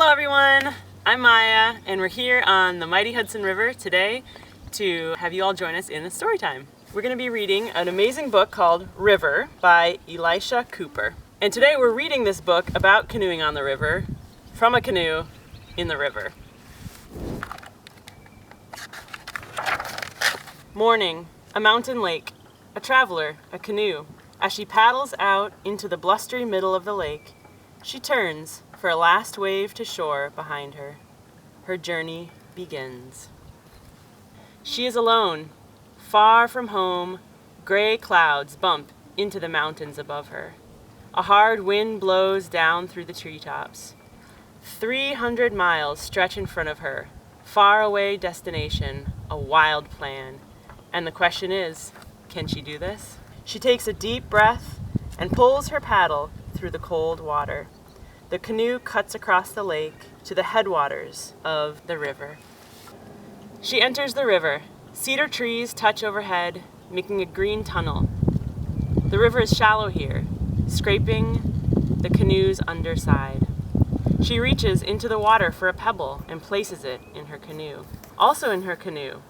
Hello everyone, I'm Maya and we're here on the mighty Hudson River today to have you all join us in the Storytime. We're going to be reading an amazing book called River by Elisha Cooper. And today we're reading this book about canoeing on the river from a canoe in the river. Morning, a mountain lake, a traveler, a canoe. As she paddles out into the blustery middle of the lake, she turns for a last wave to shore behind her. Her journey begins. She is alone. Far from home, gray clouds bump into the mountains above her. A hard wind blows down through the treetops. 300 miles stretch in front of her. Faraway destination, a wild plan. And the question is, can she do this? She takes a deep breath and pulls her paddle through the cold water. The canoe cuts across the lake to the headwaters of the river. She enters the river. Cedar trees touch overhead, making a green tunnel. The river is shallow here, scraping the canoe's underside. She reaches into the water for a pebble and places it in her canoe. Also in her canoe,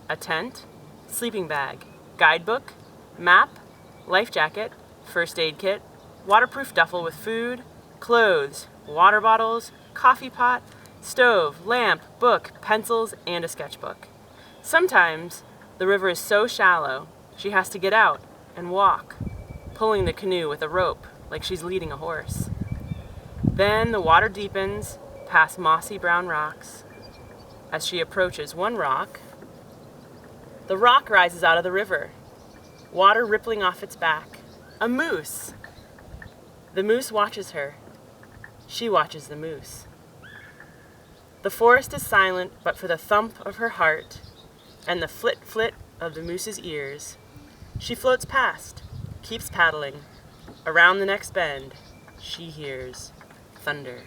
a tent, sleeping bag, guidebook, map, life jacket, first aid kit, waterproof duffel with food, clothes, water bottles, coffee pot, stove, lamp, book, pencils, and a sketchbook. Sometimes the river is so shallow she has to get out and walk, pulling the canoe with a rope like she's leading a horse. Then the water deepens past mossy brown rocks. As she approaches one rock, the rock rises out of the river, water rippling off its back. A moose. The moose watches her. She watches the moose. The forest is silent but for the thump of her heart and the flit-flit of the moose's ears. She floats past, keeps paddling. Around the next bend, she hears thunder.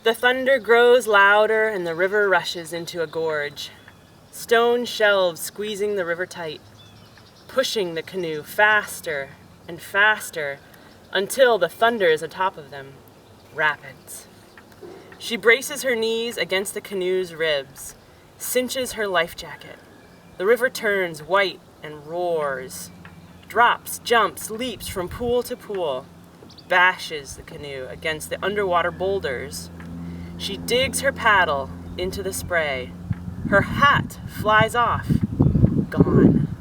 The thunder grows louder and the river rushes into a gorge. Stone shelves squeezing the river tight, pushing the canoe faster and faster until the thunder is atop of them. Rapids. She braces her knees against the canoe's ribs, cinches her life jacket. The river turns white and roars, drops, jumps, leaps from pool to pool, bashes the canoe against the underwater boulders. She digs her paddle into the spray. Her hat flies off, gone.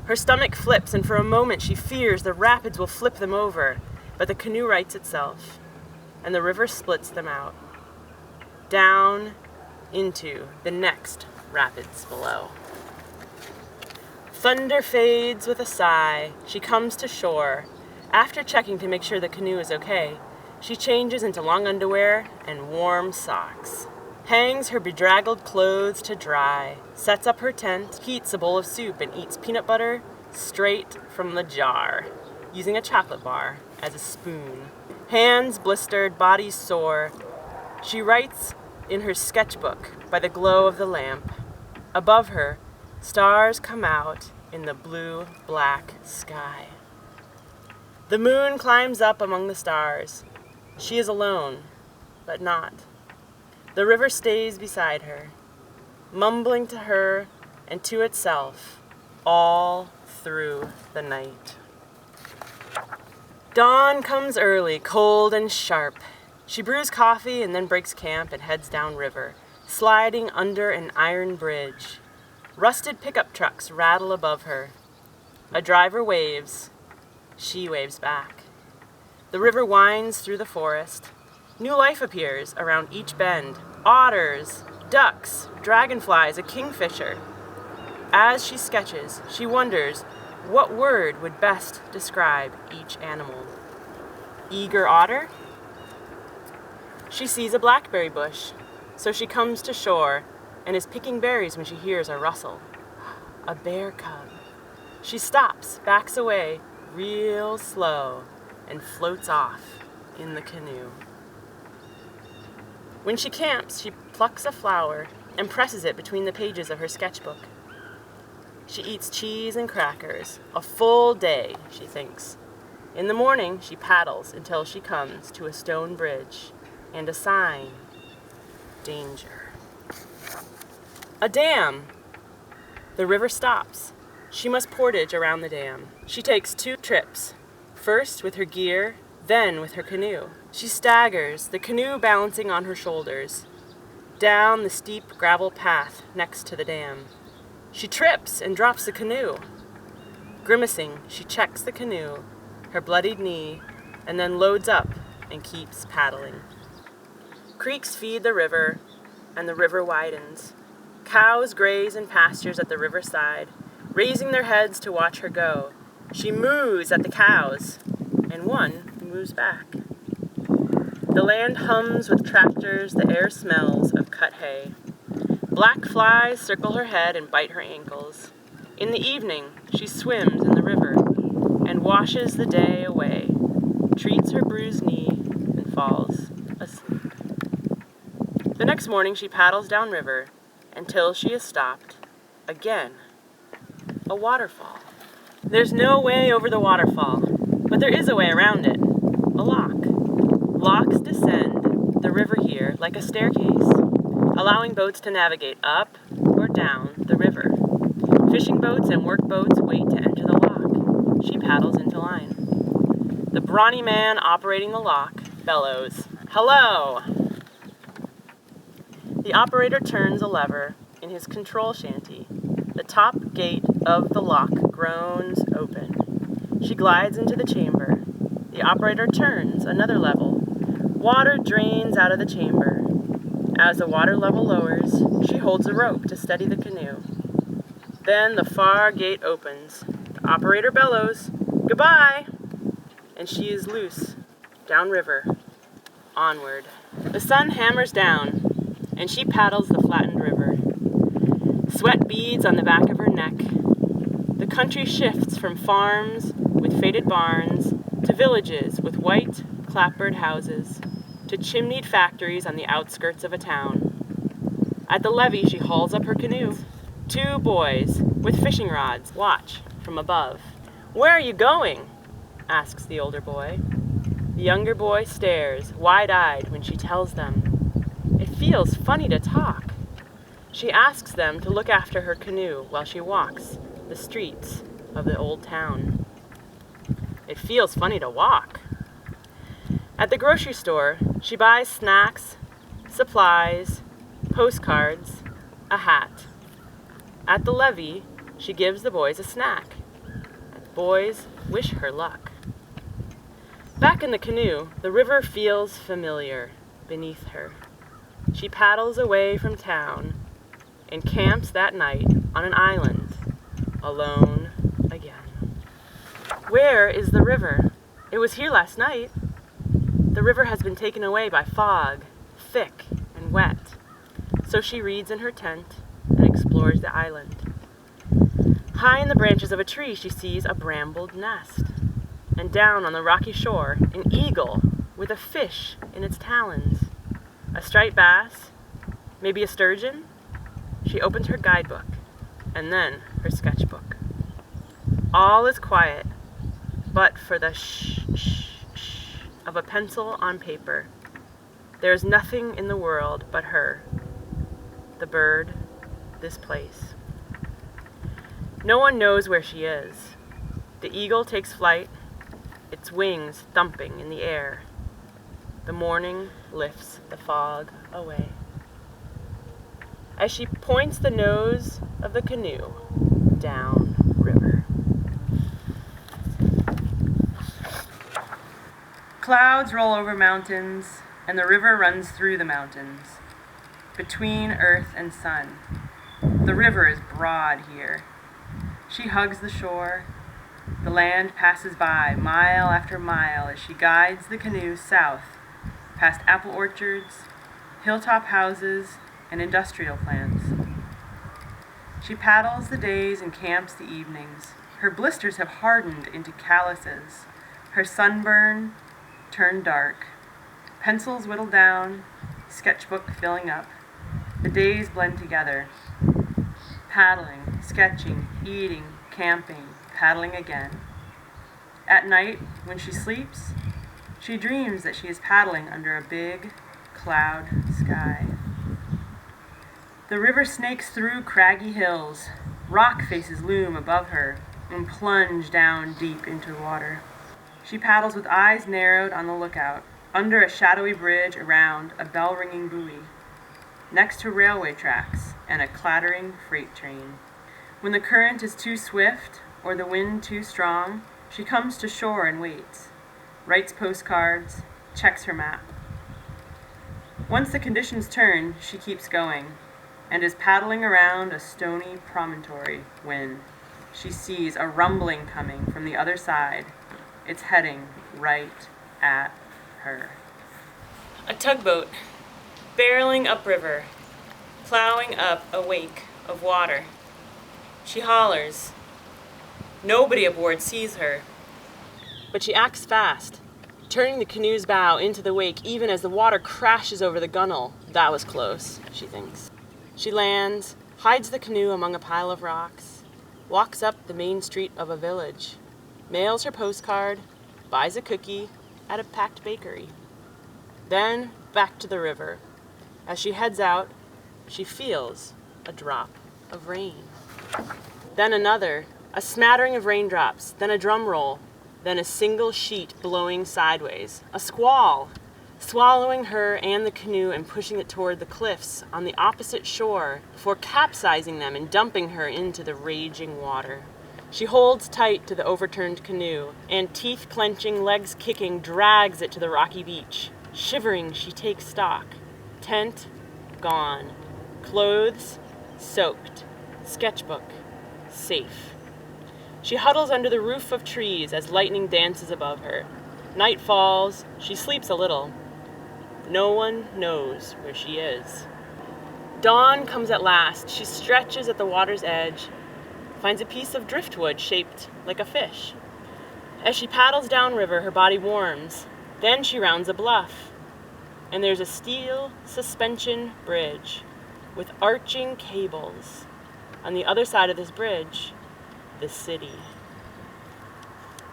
Her stomach flips, and for a moment she fears the rapids will flip them over, but the canoe rights itself, and the river splits them out, down into the next rapids below. Thunder fades with a sigh. She comes to shore. After checking to make sure the canoe is okay, she changes into long underwear and warm socks, hangs her bedraggled clothes to dry, sets up her tent, heats a bowl of soup, and eats peanut butter straight from the jar, using a chocolate bar as a spoon. Hands blistered, body sore. She writes in her sketchbook by the glow of the lamp. Above her, stars come out in the blue-black sky. The moon climbs up among the stars. She is alone, but not. The river stays beside her, mumbling to her and to itself all through the night. Dawn comes early, cold and sharp. She brews coffee and then breaks camp and heads downriver, sliding under an iron bridge. Rusted pickup trucks rattle above her. A driver waves. She waves back. The river winds through the forest. New life appears around each bend. Otters, ducks, dragonflies, a kingfisher. As she sketches, she wonders what word would best describe each animal. Eager otter? She sees a blackberry bush, so she comes to shore and is picking berries when she hears a rustle. A bear cub. She stops, backs away, real slow, and floats off in the canoe. When she camps, she plucks a flower and presses it between the pages of her sketchbook. She eats cheese and crackers. A full day, she thinks. In the morning, she paddles until she comes to a stone bridge. and a sign, danger. A dam! The river stops. She must portage around the dam. She takes 2 trips, first with her gear, then with her canoe. She staggers, the canoe balancing on her shoulders, down the steep gravel path next to the dam. She trips and drops the canoe. Grimacing, she checks the canoe, her bloodied knee, and then loads up and keeps paddling. Creeks feed the river, and the river widens. Cows graze in pastures at the riverside, raising their heads to watch her go. She moos at the cows, and one moves back. The land hums with tractors, the air smells of cut hay. Black flies circle her head and bite her ankles. In the evening, she swims in the river and washes the day away, treats her bruised knee, and falls asleep. The next morning, she paddles downriver until she is stopped again. A waterfall. There's no way over the waterfall, but there is a way around it. A lock. Locks descend the river here like a staircase, allowing boats to navigate up or down the river. Fishing boats and workboats wait to enter the lock. She paddles into line. The brawny man operating the lock bellows, "Hello!" The operator turns a lever in his control shanty. The top gate of the lock groans open. She glides into the chamber. The operator turns another level. Water drains out of the chamber. As the water level lowers, she holds a rope to steady the canoe. Then the far gate opens. The operator bellows, "Goodbye!" And she is loose, downriver, onward. The sun hammers down, and she paddles the flattened river. Sweat beads on the back of her neck. The country shifts from farms with faded barns to villages with white, clapboard houses, to chimneyed factories on the outskirts of a town. At the levee, she hauls up her canoe. 2 boys with fishing rods watch from above. "Where are you going?" asks the older boy. The younger boy stares, wide-eyed, when she tells them. It feels funny to talk. She asks them to look after her canoe while she walks the streets of the old town. It feels funny to walk. At the grocery store, she buys snacks, supplies, postcards, a hat. At the levee, she gives the boys a snack. The boys wish her luck. Back in the canoe, the river feels familiar beneath her. She paddles away from town and camps that night on an island, alone again. Where is the river? It was here last night. The river has been taken away by fog, thick and wet. So she reads in her tent and explores the island. High in the branches of a tree, she sees a brambled nest. And down on the rocky shore, an eagle with a fish in its talons. A striped bass, maybe a sturgeon. She opens her guidebook and then her sketchbook. All is quiet, but for the shh, shh, shh of a pencil on paper. There is nothing in the world but her, the bird, this place. No one knows where she is. The eagle takes flight, its wings thumping in the air. The morning lifts the fog away. As she points the nose of the canoe down river. Clouds roll over mountains, and the river runs through the mountains, between earth and sun. The river is broad here. She hugs the shore. The land passes by mile after mile as she guides the canoe south, past apple orchards, hilltop houses, and industrial plants. She paddles the days and camps the evenings. Her blisters have hardened into calluses. Her sunburn turned dark. Pencils whittled down, sketchbook filling up. The days blend together. Paddling, sketching, eating, camping, paddling again. At night, when she sleeps, she dreams that she is paddling under a big, cloud sky. The river snakes through craggy hills. Rock faces loom above her and plunge down deep into the water. She paddles with eyes narrowed on the lookout, under a shadowy bridge around a bell-ringing buoy, next to railway tracks and a clattering freight train. When the current is too swift or the wind too strong, she comes to shore and waits, writes postcards, checks her map. Once the conditions turn, she keeps going, and is paddling around a stony promontory when she sees a rumbling coming from the other side. It's heading right at her. A tugboat, barreling upriver, plowing up a wake of water. She hollers. Nobody aboard sees her, but she acts fast, turning the canoe's bow into the wake even as the water crashes over the gunwale. That was close, she thinks. She lands, hides the canoe among a pile of rocks, walks up the main street of a village, mails her postcard, buys a cookie at a packed bakery. Then back to the river. As she heads out, she feels a drop of rain. Then another, a smattering of raindrops, then a drum roll, then a single sheet blowing sideways, a squall, swallowing her and the canoe and pushing it toward the cliffs on the opposite shore before capsizing them and dumping her into the raging water. She holds tight to the overturned canoe and, teeth clenching, legs kicking, drags it to the rocky beach. Shivering, she takes stock. Tent, gone. Clothes, soaked. Sketchbook, safe. She huddles under the roof of trees as lightning dances above her. Night falls, she sleeps a little. No one knows where she is. Dawn comes at last. She stretches at the water's edge, finds a piece of driftwood shaped like a fish. As she paddles downriver, her body warms. Then she rounds a bluff, and there's a steel suspension bridge with arching cables. On the other side of this bridge, the city.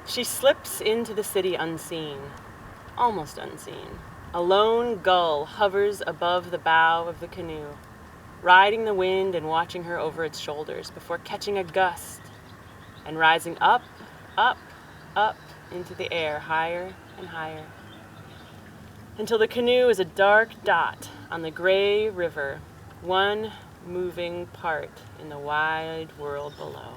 She slips into the city unseen, almost unseen. A lone gull hovers above the bow of the canoe, riding the wind and watching her over its shoulders before catching a gust and rising up, up, up into the air, higher and higher, until the canoe is a dark dot on the gray river, one moving part in the wide world below.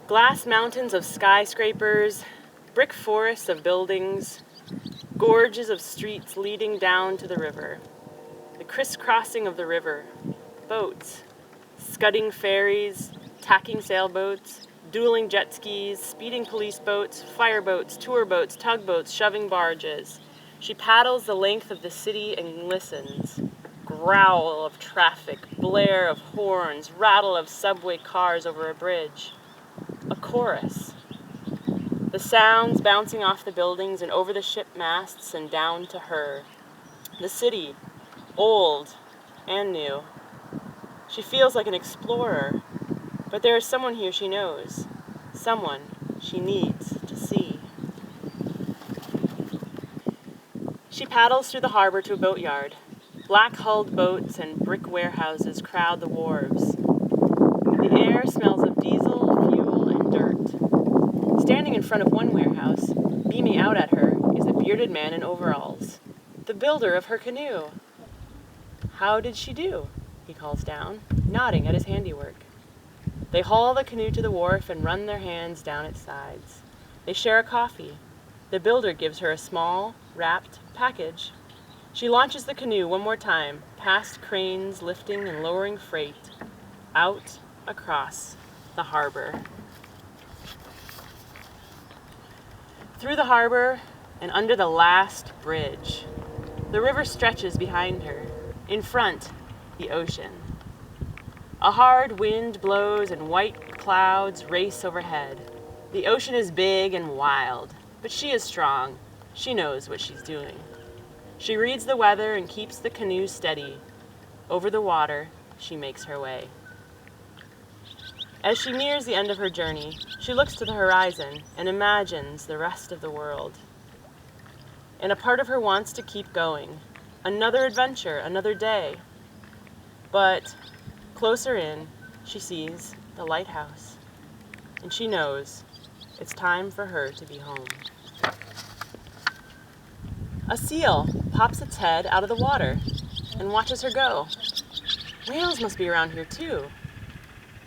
Glass mountains of skyscrapers, brick forests of buildings, gorges of streets leading down to the river, the crisscrossing of the river, boats, scudding ferries, tacking sailboats, dueling jet skis, speeding police boats, fireboats, tour boats, tugboats, shoving barges. She paddles the length of the city and listens. Growl of traffic, blare of horns, rattle of subway cars over a bridge. A chorus. The sounds bouncing off the buildings and over the ship masts and down to her. The city, old and new. She feels like an explorer, but there is someone here she knows, someone she needs to see. She paddles through the harbor to a boatyard. Black-hulled boats and brick warehouses crowd the wharves. The air smells of diesel, fuel, and dirt. Standing in front of one warehouse, beaming out at her, is a bearded man in overalls, the builder of her canoe. "How did she do?" he calls down, nodding at his handiwork. They haul the canoe to the wharf and run their hands down its sides. They share a coffee. The builder gives her a small, wrapped package. She launches the canoe one more time, past cranes lifting and lowering freight, out across the harbor. Through the harbor and under the last bridge. The river stretches behind her. In front, the ocean. A hard wind blows and white clouds race overhead. The ocean is big and wild, but she is strong. She knows what she's doing. She reads the weather and keeps the canoe steady. Over the water, she makes her way. As she nears the end of her journey, she looks to the horizon and imagines the rest of the world. and a part of her wants to keep going. Another adventure, another day. But closer in, she sees the lighthouse, and she knows it's time for her to be home. A seal pops its head out of the water and watches her go. Whales must be around here too.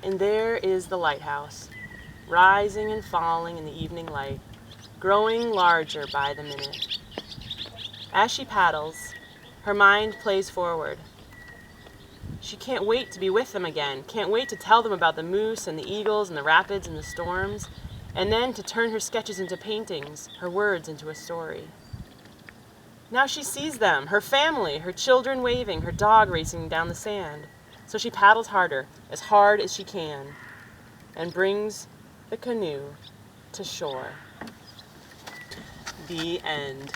And there is the lighthouse, rising and falling in the evening light, growing larger by the minute. As she paddles, her mind plays forward. She can't wait to be with them again, can't wait to tell them about the moose and the eagles and the rapids and the storms, and then to turn her sketches into paintings, her words into a story. Now she sees them, her family, her children waving, her dog racing down the sand. So she paddles harder, as hard as she can, and brings the canoe to shore. The end.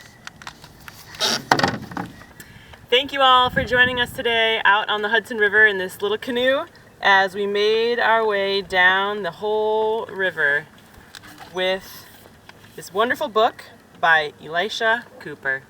Thank you all for joining us today out on the Hudson River in this little canoe as we made our way down the whole river with this wonderful book by Elisha Cooper.